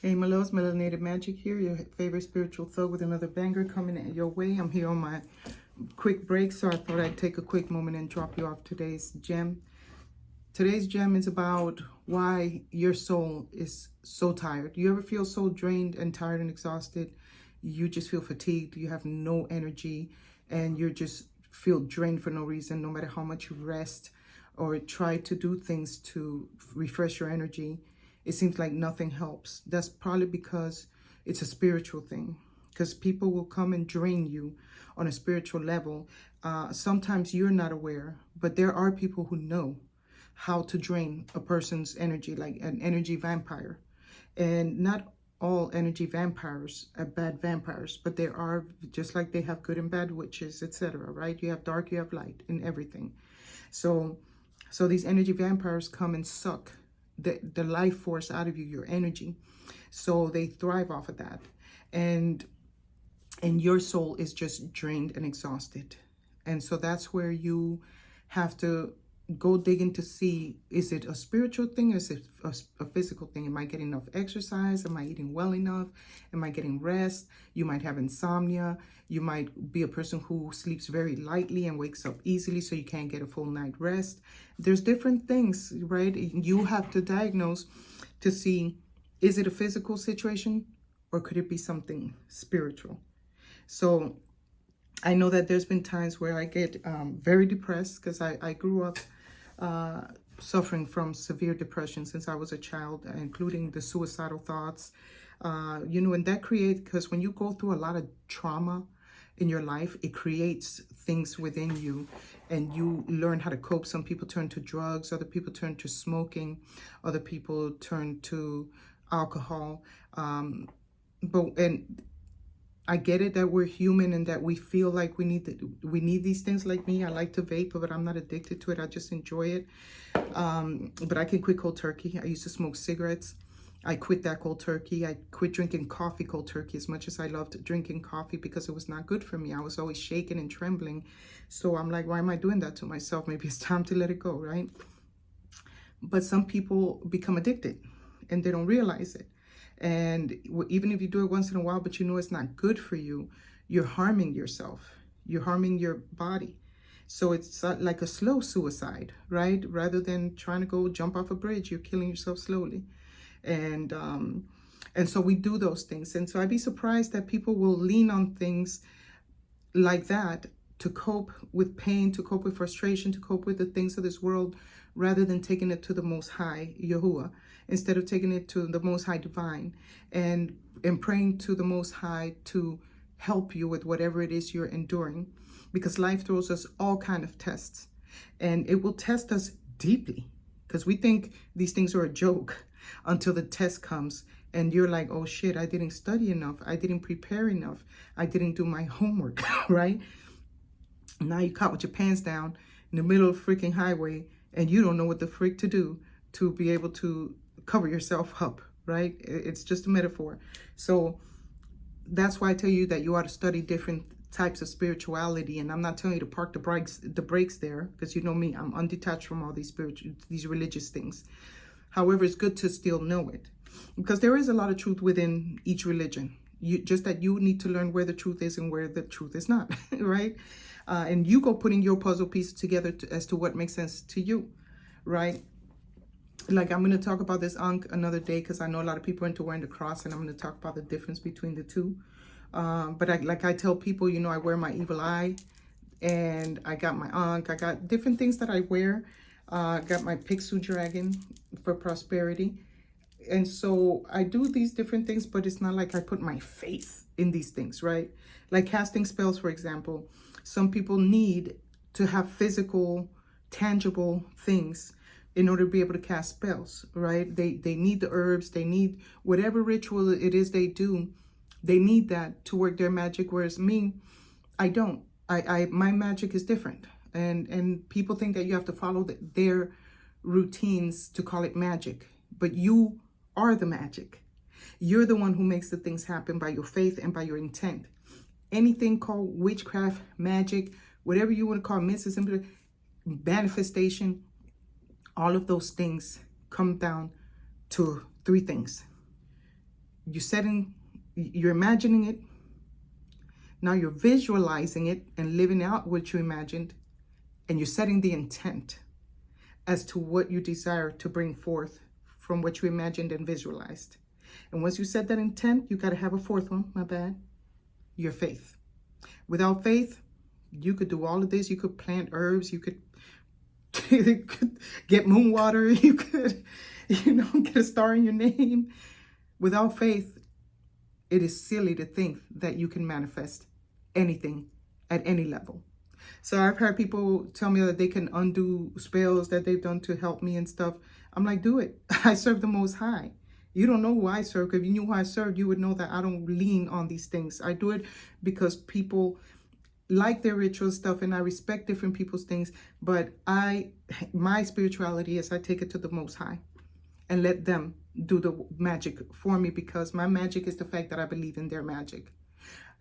Hey, my loves, Melanated Magic here, your favorite spiritual thug with another banger coming at your way. I'm here on my quick break, so I thought I'd take a quick moment and drop you off today's gem. Today's gem is about why your soul is so tired. You ever feel so drained and tired and exhausted? You just feel fatigued, you have no energy, and you just feel drained for no reason, no matter how much you rest or try to do things to refresh your energy. It seems like nothing helps. That's probably because it's a spiritual thing, because people will come and drain you on a spiritual level. Sometimes you're not aware, but there are people who know how to drain a person's energy, like an energy vampire. And not all energy vampires are bad vampires, but there are, just like they have good and bad witches, etc., right? You have dark, you have light in everything. So these energy vampires come and suck the life force out of you, your energy. So they thrive off of that. And your soul is just drained and exhausted. And so that's where you have to go digging to see, is it a spiritual thing or is it a physical thing? Am I getting enough exercise? Am I eating well enough? Am I getting rest? You might have insomnia. You might be a person who sleeps very lightly and wakes up easily, so you can't get a full night rest. There's different things, right? You have to diagnose to see, is it a physical situation or could it be something spiritual? So I know that there's been times where I get very depressed, because I grew up suffering from severe depression since I was a child, including the suicidal thoughts. And that creates, because when you go through a lot of trauma in your life, it creates things within you and you learn how to cope. Some people turn to drugs, other people turn to smoking, other people turn to alcohol. I get it that we're human and that we feel like we need these things. Like me, I like to vape, but I'm not addicted to it. I just enjoy it. But I can quit cold turkey. I used to smoke cigarettes. I quit that cold turkey. I quit drinking coffee cold turkey, as much as I loved drinking coffee, because it was not good for me. I was always shaking and trembling. So I'm like, why am I doing that to myself? Maybe it's time to let it go, right? But some people become addicted and they don't realize it. And even if you do it once in a while, but you know it's not good for you, you're harming yourself. You're harming your body. So it's like a slow suicide, right? Rather than trying to go jump off a bridge, you're killing yourself slowly. And so we do those things. And so I'd be surprised that people will lean on things like that to cope with pain, to cope with frustration, to cope with the things of this world, rather than taking it to the Most High, Yahuwah, instead of taking it to the Most High Divine and praying to the Most High to help you with whatever it is you're enduring. Because life throws us all kind of tests, and it will test us deeply, because we think these things are a joke until the test comes and you're like, oh shit, I didn't study enough. I didn't prepare enough. I didn't do my homework, right? Now you're caught with your pants down in the middle of a freaking highway and you don't know what the frick to do to be able to cover yourself up, right? It's just a metaphor. So that's why I tell you that you ought to study different types of spirituality. And I'm not telling you to park the brakes there, because you know me, I'm undetached from all these religious things. However, it's good to still know it, because there is a lot of truth within each religion. Just that you need to learn where the truth is and where the truth is not, right? And you go putting your puzzle pieces together as to what makes sense to you, right? Like, I'm going to talk about this Ankh another day, because I know a lot of people are into wearing the cross, and I'm going to talk about the difference between the two. But I tell people, I wear my evil eye, and I got my Ankh. I got different things that I wear. I got my T.H.U.G dragon for prosperity. And so I do these different things, but it's not like I put my faith in these things, right? Like casting spells, for example. Some people need to have physical, tangible things in order to be able to cast spells, right? They need the herbs, they need whatever ritual it is they do, they need that to work their magic, whereas me, I don't. My magic is different. And people think that you have to follow their routines to call it magic, but you are the magic. You're the one who makes the things happen by your faith and by your intent. Anything called witchcraft, magic, whatever you want to call mysticism, manifestation, all of those things come down to three things: you're imagining it. Now you're visualizing it and living out what you imagined, and you're setting the intent as to what you desire to bring forth from what you imagined and visualized. And once you set that intent, you got to have a fourth one, my bad, your faith. Without faith, you could do all of this. You could plant herbs. You could get moon water. You could, get a star in your name. Without faith, it is silly to think that you can manifest anything at any level. So I've heard people tell me that they can undo spells that they've done to help me and stuff. I'm like, do it. I serve the Most High. You don't know who I serve. If you knew who I served, you would know that I don't lean on these things. I do it because people like their ritual stuff, and I respect different people's things. But my spirituality is I take it to the Most High and let them do the magic for me, because my magic is the fact that I believe in their magic.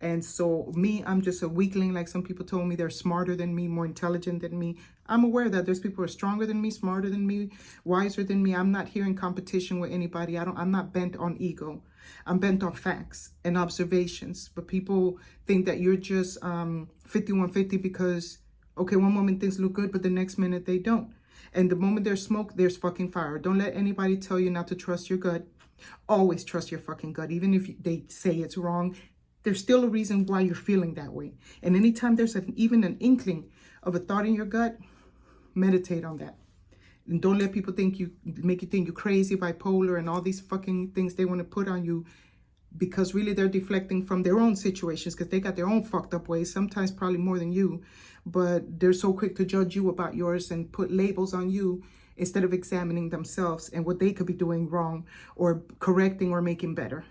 And so I'm just a weakling. Like some people told me they're smarter than me, more intelligent than me. I'm aware that there's people who are stronger than me, smarter than me, wiser than me. I'm not here in competition with anybody. I'm not bent on ego. I'm bent on facts and observations. But people think that you're just 5150 because, okay, one moment things look good, but the next minute they don't. And the moment there's smoke, there's fucking fire. Don't let anybody tell you not to trust your gut. Always trust your fucking gut. Even if they say it's wrong, there's still a reason why you're feeling that way. And anytime there's even an inkling of a thought in your gut, meditate on that. And don't let people make you think you're crazy, bipolar, and all these fucking things they want to put on you, because really they're deflecting from their own situations, because they got their own fucked up ways, sometimes probably more than you, but they're so quick to judge you about yours and put labels on you instead of examining themselves and what they could be doing wrong or correcting or making better.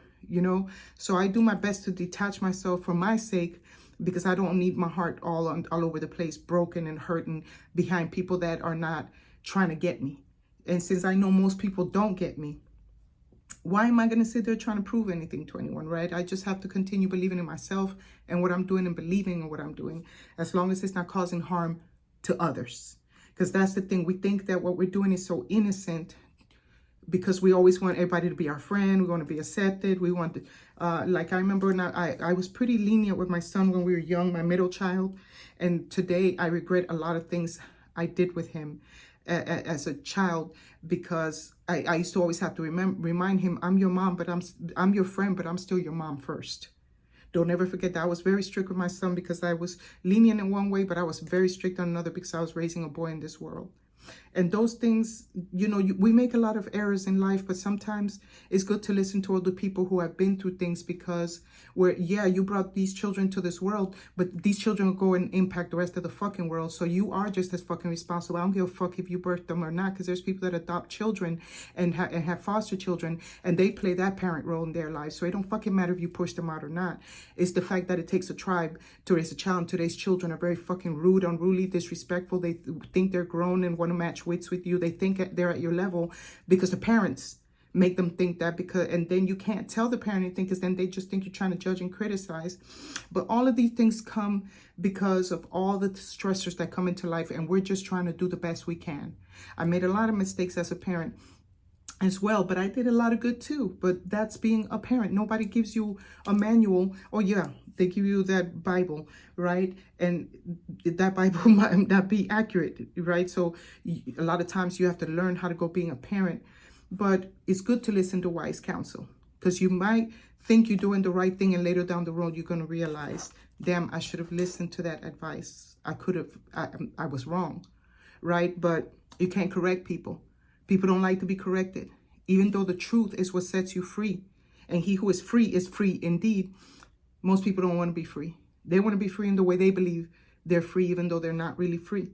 So I do my best to detach myself for my sake, because I don't need my heart all over the place, broken and hurting behind people that are not trying to get me. And since I know most people don't get me, why am I going to sit there trying to prove anything to anyone, right? I just have to continue believing in myself and what I'm doing, and believing in what I'm doing, as long as it's not causing harm to others. Because that's the thing. We think that what we're doing is so innocent, because we always want everybody to be our friend. We want to be accepted. We want to, like I remember now, I was pretty lenient with my son when we were young, my middle child. And today I regret a lot of things I did with him as a child, because I used to always have to remind him, I'm your mom, but I'm your friend, but I'm still your mom first. Don't ever forget that. I was very strict with my son because I was lenient in one way, but I was very strict on another because I was raising a boy in this world. And those things, we make a lot of errors in life, but sometimes it's good to listen to other people who have been through things, because you brought these children to this world, but these children will go and impact the rest of the fucking world. So you are just as fucking responsible. I don't give a fuck if you birthed them or not, because there's people that adopt children and have foster children, and they play that parent role in their lives. So it don't fucking matter if you push them out or not. It's the fact that it takes a tribe to raise a child. And today's children are very fucking rude, unruly, disrespectful. They think they're grown and want to match wits with you. They think they're at your level because the parents make them think that, and then you can't tell the parent anything, because then they just think you're trying to judge and criticize. But all of these things come because of all the stressors that come into life, and we're just trying to do the best we can. I made a lot of mistakes as a parent as well, but I did a lot of good too. But that's being a parent. Nobody gives you a manual. Oh yeah, they give you that Bible, right? And that Bible might not be accurate, right? So a lot of times you have to learn how to go being a parent. But it's good to listen to wise counsel, because you might think you're doing the right thing, and later down the road you're going to realize, damn, I should have listened to that advice. I was wrong, right? But you can't correct people. People don't like to be corrected, even though the truth is what sets you free. And he who is free indeed. Most people don't want to be free. They want to be free in the way they believe they're free, even though they're not really free.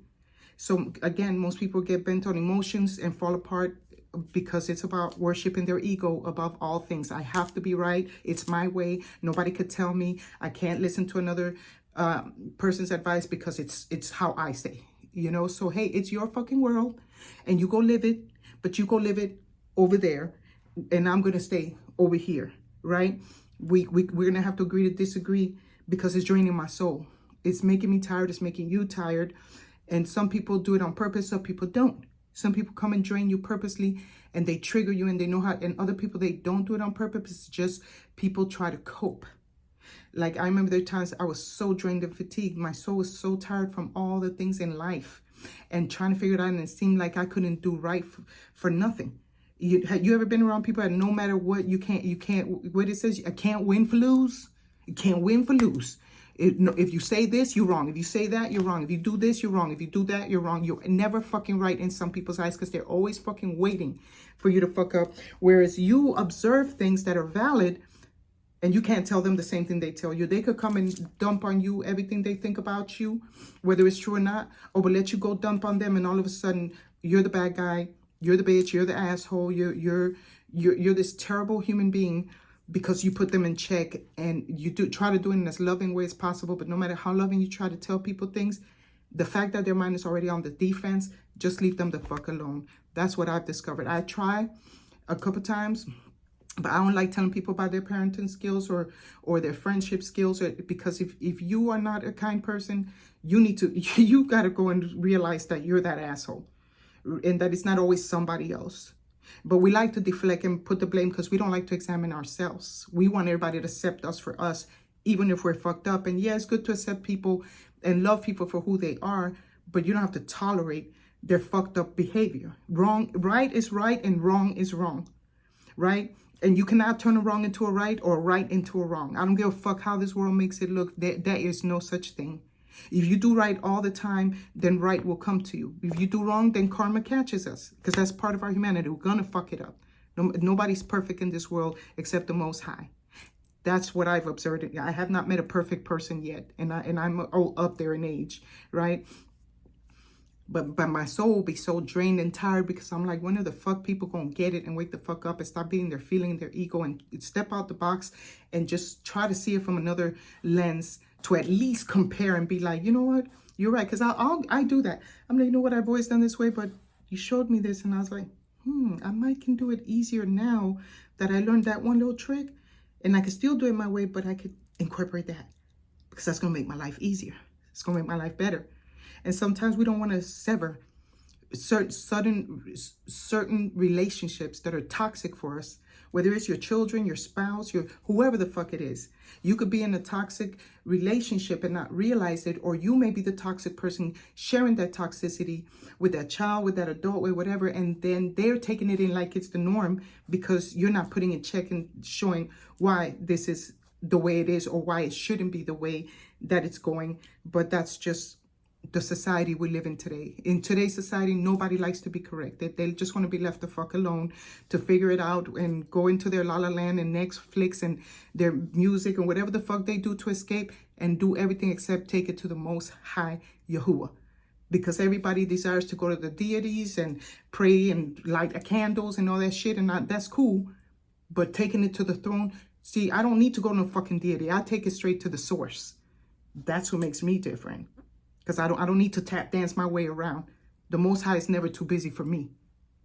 So again, most people get bent on emotions and fall apart because it's about worshiping their ego above all things. I have to be right. It's my way. Nobody could tell me. I can't listen to another person's advice because it's how I say, So, hey, it's your fucking world, and you go live it, but you go live it over there, and I'm going to stay over here, right? We're going to have to agree to disagree, because it's draining my soul. It's making me tired. It's making you tired. And some people do it on purpose. Some people don't. Some people come and drain you purposely, and they trigger you, and they know how. And other people, they don't do it on purpose. It's just people try to cope. Like, I remember there were times I was so drained and fatigued. My soul was so tired from all the things in life and trying to figure it out. And it seemed like I couldn't do right for nothing. You ever been around people that no matter what, you can't, what it says, I can't win for lose. You can't win for lose. If you say this, you're wrong. If you say that, you're wrong. If you do this, you're wrong. If you do that, you're wrong. You're never fucking right in some people's eyes because they're always fucking waiting for you to fuck up. Whereas you observe things that are valid, and you can't tell them the same thing they tell you. They could come and dump on you everything they think about you, whether it's true or not, or will let you go dump on them, and all of a sudden you're the bad guy, you're the bitch, you're the asshole, you're this terrible human being because you put them in check, and you try to do it in as loving way as possible. But no matter how loving you try to tell people things, the fact that their mind is already on the defense, just leave them the fuck alone. That's what I've discovered. I try a couple times, but I don't like telling people about their parenting skills or their friendship skills, because if you are not a kind person, you got to go and realize that you're that asshole, and that it's not always somebody else. But we like to deflect and put the blame because we don't like to examine ourselves. We want everybody to accept us for us, even if we're fucked up. And yeah, it's good to accept people and love people for who they are, but you don't have to tolerate their fucked up behavior. Right is right and wrong is wrong, right? And you cannot turn a wrong into a right or a right into a wrong. I don't give a fuck how this world makes it look. There is no such thing. If you do right all the time, then right will come to you. If you do wrong, then karma catches us, because that's part of our humanity. We're going to fuck it up. Nobody's perfect in this world except the Most High. That's what I've observed. I have not met a perfect person yet, and I'm up there in age, right? But my soul will be so drained and tired because I'm like, when are the fuck people gonna get it and wake the fuck up and stop being their feeling, their ego, and step out the box and just try to see it from another lens to at least compare and be like, you know what, you're right. Because I do that. I'm like, you know what, I've always done this way, but you showed me this, and I was like, I might can do it easier now that I learned that one little trick, and I can still do it my way, but I could incorporate that because that's gonna make my life easier. It's gonna make my life better. And sometimes we don't want to sever certain relationships that are toxic for us, whether it's your children, your spouse, whoever the fuck it is. You could be in a toxic relationship and not realize it, or you may be the toxic person sharing that toxicity with that child, with that adult, with whatever, and then they're taking it in like it's the norm because you're not putting in check and showing why this is the way it is or why it shouldn't be the way that it's going. But that's just the society we live in today. In today's society, nobody likes to be correct. They just want to be left the fuck alone to figure it out and go into their La La Land and Netflix and their music and whatever the fuck they do to escape, and do everything except take it to the Most High Yahuwah. Because everybody desires to go to the deities and pray and light candles and all that shit, and that's cool. But taking it to the throne, see, I don't need to go to a fucking deity. I take it straight to the source. That's what makes me different. Because I don't need to tap dance my way around. The Most High is never too busy for me.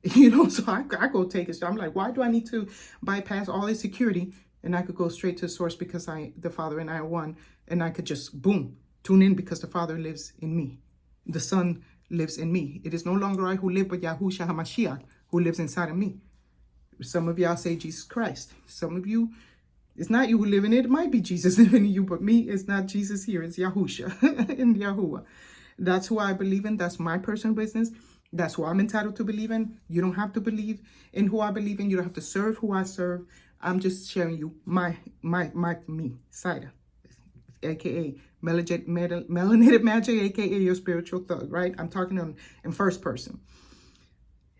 You know, so I go take it. So I'm like, why do I need to bypass all this security? And I could go straight to the source because the Father and I are one. And I could just, boom, tune in because the Father lives in me. The Son lives in me. It is no longer I who live, but Yahushua HaMashiach who lives inside of me. Some of y'all say Jesus Christ. Some of you, it's not you who live in it. It might be Jesus living in you, but me, it's not Jesus here. It's Yahusha and Yahuwah. That's who I believe in. That's my personal business. That's who I'm entitled to believe in. You don't have to believe in who I believe in. You don't have to serve who I serve. I'm just sharing you me, Saida, aka Melanated Magic, aka your spiritual thug, right? I'm talking in first person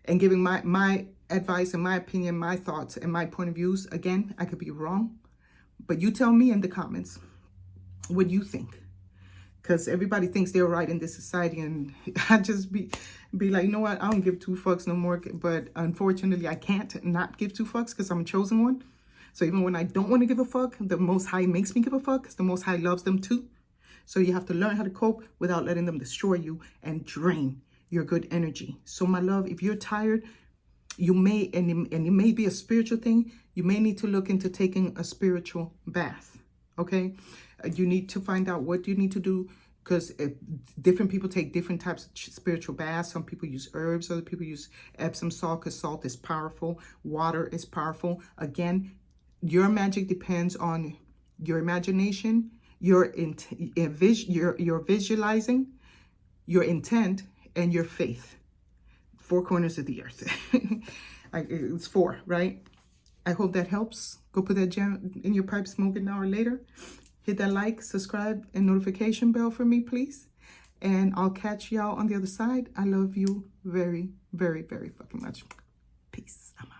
and giving my advice and my opinion, my thoughts and my point of views. Again, I could be wrong. But you tell me in the comments what you think. Because everybody thinks they're right in this society. And I just be like, you know what? I don't give two fucks no more. But unfortunately, I can't not give two fucks because I'm a chosen one. So even when I don't want to give a fuck, the Most High makes me give a fuck because the Most High loves them too. So you have to learn how to cope without letting them destroy you and drain your good energy. So my love, if you're tired, you may, and it may be a spiritual thing, you may need to look into taking a spiritual bath, okay? You need to find out what you need to do because different people take different types of spiritual baths. Some people use herbs. Other people use Epsom salt because salt is powerful. Water is powerful. Again, your magic depends on your imagination, your visualizing, your intent, and your faith. 4 corners of the earth. It's 4, right? I hope that helps. Go put that gem in your pipe, smoke it now or later. Hit that like, subscribe, and notification bell for me, please. And I'll catch y'all on the other side. I love you very, very, very fucking much. Peace. I'm out.